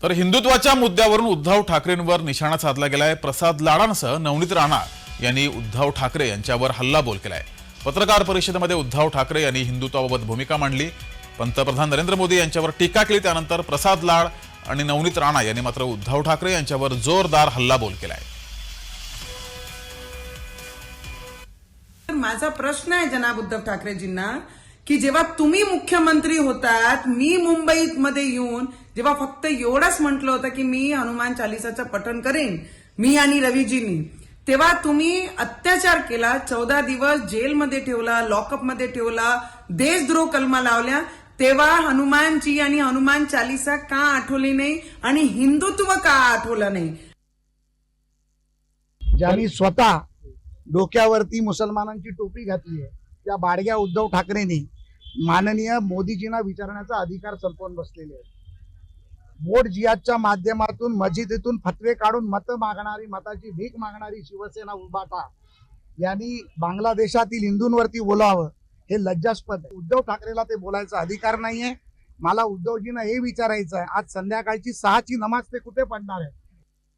तर हिंदुत्वाच्या मुद्द्यावरून उद्धव ठाकरेंवर निशाणा साधला गेलाय। प्रसाद लाडांसह नवनीत राणा यांनी उद्धव ठाकरे यांच्यावर हल्लाबोल केलाय। पत्रकार परिषदेमध्ये उद्धव ठाकरे यांनी हिंदुत्वाबाबत भूमिका मांडली। पंतप्रधान नरेंद्र मोदी यांच्यावर टीका केली। त्यानंतर प्रसाद लाड आणि नवनीत राणा यांनी मात्र उद्धव ठाकरे यांच्यावर जोरदार हल्लाबोल केलाय। माझा प्रश्न आहे जनाब उद्धव ठाकरेजींना की जेव्हा तुम्ही मुख्यमंत्री होतात, मी मुंबईत मध्ये येऊन जेव्हा फक्त एवढंच म्हटलं होतं की मी हनुमान चालिसाचं पठण करेन, मी आणि रवीजींनी, तेव्हा तुम्ही अत्याचार केला, 14 दिवस जेलमध्ये ठेवला, लॉकअपमध्ये ठेवला, देशद्रोह कलमा लावल्या। तेव्हा हनुमानजी आणि हनुमान चालिसा का आठवली नाही आणि हिंदुत्व का आठवलं नाही? ज्यांनी स्वतः डोक्यावरती मुसलमानांची टोपी घातली आहे त्या बाडग्या उद्धव ठाकरेंनी माननीय मोदीजींना विचारण्याचा अधिकार संपवून बसलेले आहेत। वोट जिहादच्या माध्यमातून मस्जिदीतून फतवे काढून मतं मागणारी, मताची भीक मागणारी शिवसेना उभाटा यांनी बांगलादेशातील हिंदूंवरती बोलावं हे लज्जास्पद आहे। उद्धव ठाकरेला ते बोलायचा अधिकार नाहीये। मला उद्धवजींना हे विचारायचं आहे, आज संध्याकाळची 6ची नमाज ते कुठे पडणार आहे?